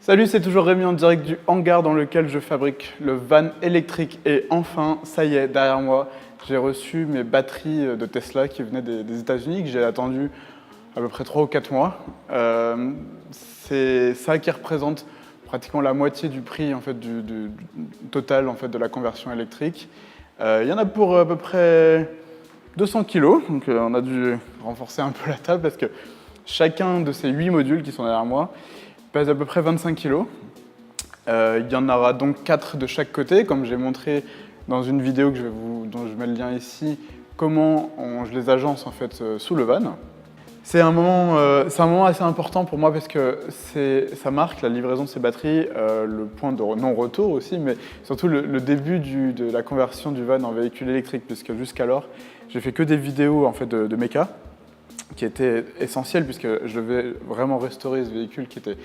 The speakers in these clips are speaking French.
Salut, c'est toujours Rémi en direct du hangar dans lequel je fabrique le van électrique. Et enfin, ça y est, derrière moi, j'ai reçu mes batteries de Tesla qui venaient des États-Unis, que j'ai attendu à peu près 3 ou 4 mois. C'est ça qui représente pratiquement la moitié du prix en fait, du total en fait, de la conversion électrique. Il y en a pour à peu près 200 kg, donc on a dû renforcer un peu la table parce que chacun de ces 8 modules qui sont derrière moi pèse à peu près 25 kg. Il y en aura donc 4 de chaque côté, comme j'ai montré dans une vidéo dont je mets le lien ici, comment je les agence en fait, sous le van. C'est un moment assez important pour moi parce que ça marque la livraison de ces batteries, le point de non-retour aussi, mais surtout le début de la conversion du van en véhicule électrique, puisque jusqu'alors, j'ai fait que des vidéos en fait, de méca, qui étaient essentielles puisque je devais vraiment restaurer ce véhicule qui était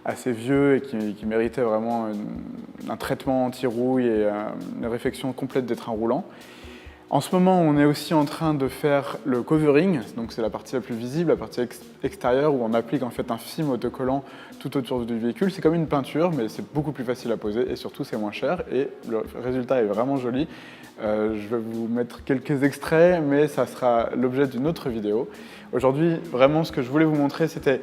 assez vieux et qui méritait vraiment un traitement anti-rouille et une réfection complète des trains roulants. En ce moment, on est aussi en train de faire le covering, donc c'est la partie la plus visible, la partie extérieure où on applique en fait un film autocollant tout autour du véhicule. C'est comme une peinture, mais c'est beaucoup plus facile à poser et surtout c'est moins cher et le résultat est vraiment joli. Je vais vous mettre quelques extraits, mais ça sera l'objet d'une autre vidéo. Aujourd'hui, vraiment, ce que je voulais vous montrer, c'était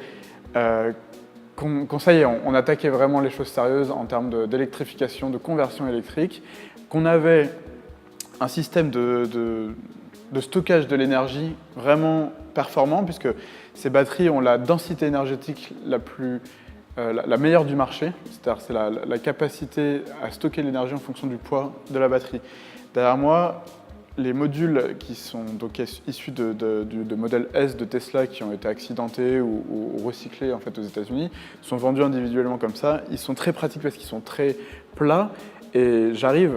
ça y est, on attaquait vraiment les choses sérieuses en termes d'électrification, de conversion électrique, qu'on avait un système de stockage de l'énergie vraiment performant, puisque ces batteries ont la densité énergétique la meilleure du marché, c'est-à-dire c'est la capacité à stocker l'énergie en fonction du poids de la batterie. Derrière moi, les modules qui sont donc issus de modèles S de Tesla qui ont été accidentés ou recyclés en fait, aux États-Unis sont vendus individuellement comme ça. Ils sont très pratiques parce qu'ils sont très plats. Et j'arrive,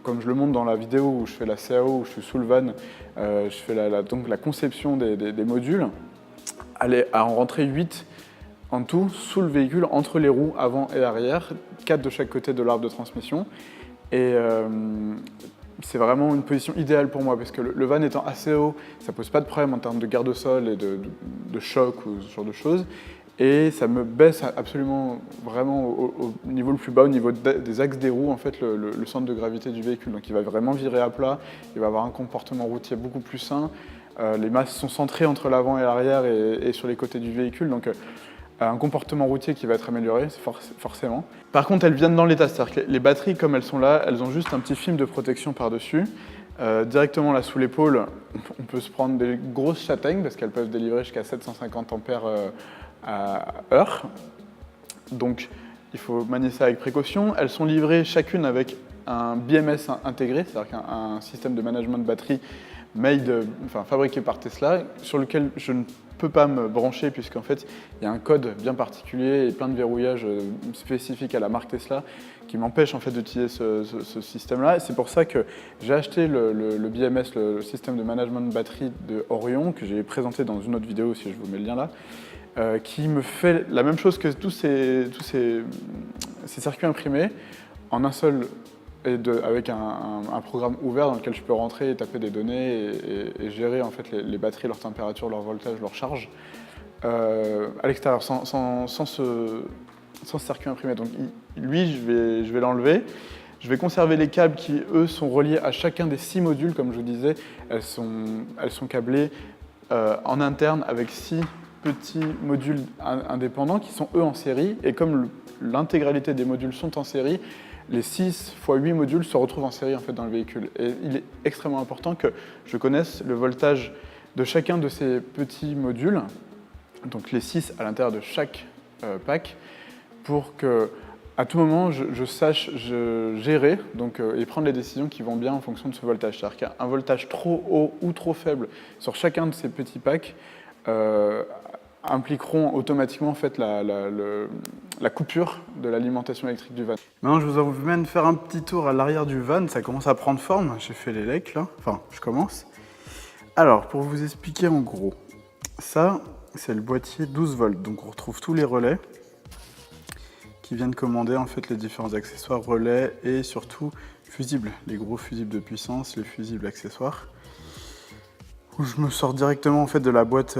comme je le montre dans la vidéo où je fais la CAO, où je suis sous le van, je fais donc la conception des modules, à en rentrer 8 en tout sous le véhicule, entre les roues avant et arrière, 4 de chaque côté de l'arbre de transmission. Et c'est vraiment une position idéale pour moi parce que le van étant assez haut, ça pose pas de problème en termes de garde-sol et de choc ou ce genre de choses. Et ça me baisse absolument vraiment au niveau le plus bas, au niveau des axes des roues, en fait, le centre de gravité du véhicule. Donc il va vraiment virer à plat, il va avoir un comportement routier beaucoup plus sain. Les masses sont centrées entre l'avant et l'arrière et sur les côtés du véhicule. Donc un comportement routier qui va être amélioré, forcément. Par contre, elles viennent dans l'état, c'est-à-dire que les batteries, comme elles sont là, elles ont juste un petit film de protection par-dessus. Directement là sous l'épaule, on peut se prendre des grosses châtaignes parce qu'elles peuvent délivrer jusqu'à 750 ampères à heure. Donc il faut manier ça avec précaution. Elles sont livrées chacune avec un BMS intégré, c'est-à-dire qu'un système de management de batterie fabriqué par Tesla, sur lequel je ne peux pas me brancher puisqu'en fait il y a un code bien particulier et plein de verrouillages spécifiques à la marque Tesla qui m'empêchent en fait d'utiliser ce système-là. C'est pour ça que j'ai acheté le BMS, le système de management de batterie de Orion, que j'ai présenté dans une autre vidéo, si je vous mets le lien là, qui me fait la même chose que tous ces circuits imprimés en un seul avec un programme ouvert dans lequel je peux rentrer et taper des données et gérer en fait les batteries, leur température, leur voltage, leur charge à l'extérieur sans ce circuit imprimé. Donc lui, je vais l'enlever. Je vais conserver les câbles qui, eux, sont reliés à chacun des 6 modules, comme je vous disais. Elles sont câblées en interne avec 6 petits modules indépendants qui sont, eux, en série. Et comme l'intégralité des modules sont en série, les 6 x 8 modules se retrouvent en série en fait, dans le véhicule. Et il est extrêmement important que je connaisse le voltage de chacun de ces petits modules, donc les 6 à l'intérieur de chaque pack, pour que à tout moment, je sache gérer donc, et prendre les décisions qui vont bien en fonction de ce voltage. C'est-à-dire qu'un voltage trop haut ou trop faible sur chacun de ces petits packs impliqueront automatiquement en fait, la coupure de l'alimentation électrique du van. Maintenant, je vous emmène faire un petit tour à l'arrière du van. Ça commence à prendre forme. J'ai fait les lecs là. Enfin, je commence. Alors, pour vous expliquer en gros, ça, c'est le boîtier 12 volts. Donc, on retrouve tous les relais qui viennent commander en fait les différents accessoires relais et surtout fusibles, les gros fusibles de puissance, les fusibles accessoires. Où je me sors directement en fait de la boîte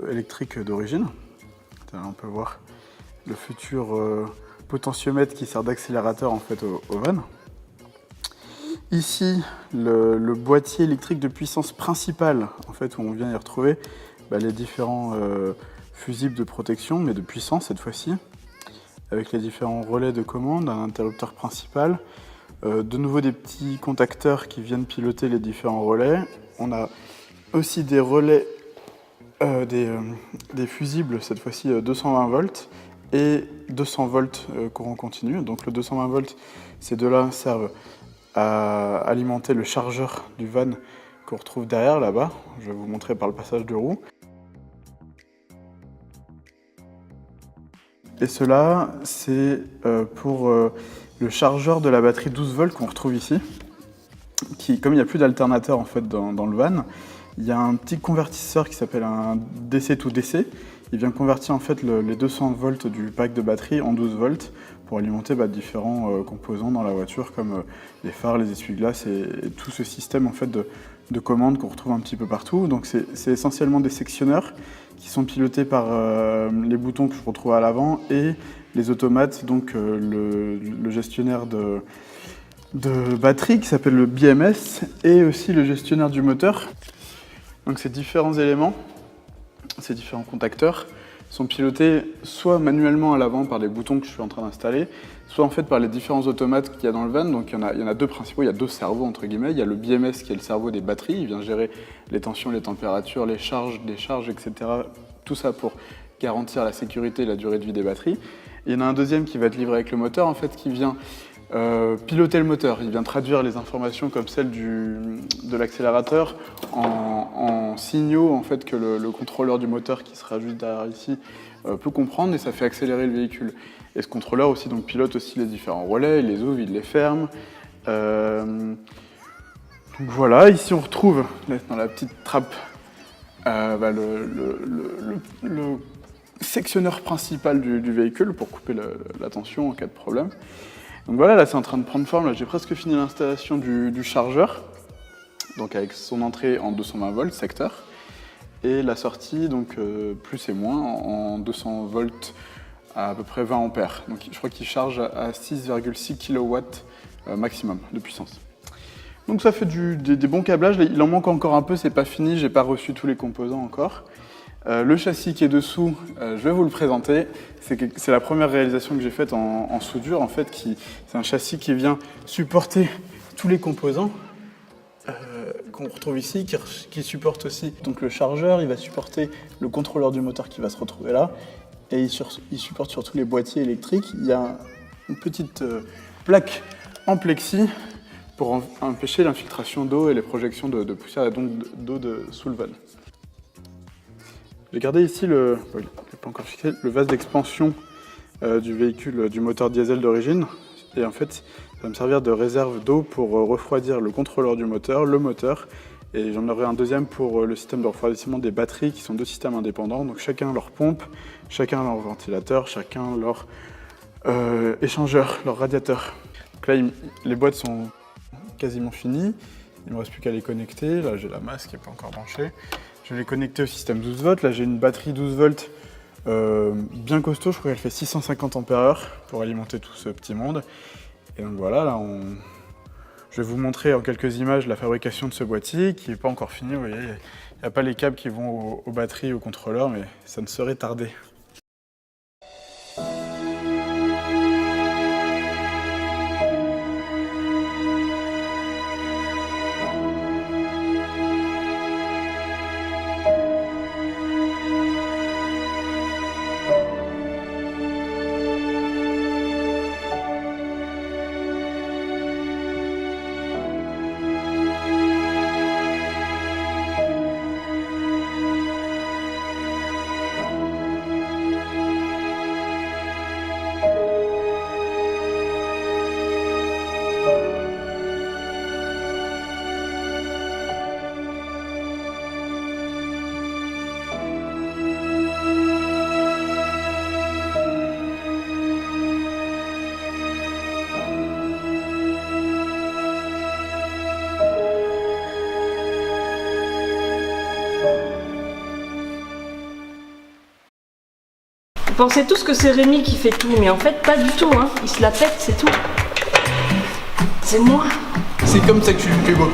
électrique d'origine. On peut voir le futur potentiomètre qui sert d'accélérateur en fait au van. Ici, le boîtier électrique de puissance principale, en fait, où on vient y retrouver les différents fusibles de protection, mais de puissance cette fois-ci, avec les différents relais de commande, un interrupteur principal, de nouveau des petits contacteurs qui viennent piloter les différents relais. On a aussi des relais, des fusibles, cette fois-ci 220 volts et 200 volts courant continu. Donc le 220 volts, ces deux-là servent à alimenter le chargeur du van qu'on retrouve derrière là-bas. Je vais vous montrer par le passage de roue. Et cela, c'est pour le chargeur de la batterie 12 volts qu'on retrouve ici. Qui, comme il n'y a plus d'alternateur en fait dans le van, il y a un petit convertisseur qui s'appelle un DC to DC. Il vient convertir en fait les 200 volts du pack de batterie en 12 volts pour alimenter différents composants dans la voiture comme les phares, les essuie-glaces et tout ce système en fait de commandes qu'on retrouve un petit peu partout. Donc c'est essentiellement des sectionneurs qui sont pilotés par les boutons que je retrouve à l'avant et les automates, donc le gestionnaire de batterie qui s'appelle le BMS et aussi le gestionnaire du moteur. Donc ces différents éléments, ces différents contacteurs sont pilotés soit manuellement à l'avant par les boutons que je suis en train d'installer, soit en fait par les différents automates qu'il y a dans le van. Donc il y en a deux principaux, il y a deux cerveaux entre guillemets. Il y a le BMS qui est le cerveau des batteries, il vient gérer les tensions, les températures, les charges, décharges, etc. Tout ça pour garantir la sécurité et la durée de vie des batteries. Et il y en a un deuxième qui va être livré avec le moteur en fait qui vient piloter le moteur, il vient traduire les informations comme celles de l'accélérateur en signaux en fait, que le contrôleur du moteur qui sera juste derrière ici peut comprendre et ça fait accélérer le véhicule. Et ce contrôleur aussi donc, pilote aussi les différents relais, il les ouvre, il les ferme. Donc voilà, ici on retrouve dans la petite trappe le sectionneur principal du véhicule pour couper la tension en cas de problème. Donc voilà, là c'est en train de prendre forme, j'ai presque fini l'installation du chargeur, donc avec son entrée en 220 volts secteur, et la sortie, donc plus et moins, en 200 volts à peu près 20 ampères. Donc je crois qu'il charge à 6,6 kW maximum de puissance. Donc ça fait des bons câblages, il en manque encore un peu, c'est pas fini, j'ai pas reçu tous les composants encore. Le châssis qui est dessous, je vais vous le présenter. C'est la première réalisation que j'ai faite en soudure. En fait, c'est un châssis qui vient supporter tous les composants qu'on retrouve ici, qui supporte aussi donc le chargeur. Il va supporter le contrôleur du moteur qui va se retrouver là. Et il supporte surtout les boîtiers électriques. Il y a une petite plaque en plexi pour empêcher l'infiltration d'eau et les projections de poussière et donc d'eau sous le van. J'ai gardé ici le vase d'expansion du véhicule, du moteur diesel d'origine. Et en fait, ça va me servir de réserve d'eau pour refroidir le contrôleur du moteur, le moteur. Et j'en aurai un deuxième pour le système de refroidissement des batteries, qui sont deux systèmes indépendants. Donc chacun leur pompe, chacun leur ventilateur, chacun leur échangeur, leur radiateur. Donc là, les boîtes sont quasiment finies. Il ne me reste plus qu'à les connecter. Là, j'ai la masse qui n'est pas encore branchée. Je vais les connecter au système 12 volts. Là, j'ai une batterie 12 volts bien costaud. Je crois qu'elle fait 650 ampères pour alimenter tout ce petit monde. Et donc voilà, là, je vais vous montrer en quelques images la fabrication de ce boîtier qui n'est pas encore fini. Vous voyez, il n'y a pas les câbles qui vont aux batteries, au contrôleur, mais ça ne saurait tarder. Vous pensez tous que c'est Rémi qui fait tout, mais en fait pas du tout, hein. Il se la pète, c'est tout. C'est moi. C'est comme ça que tu fais beau.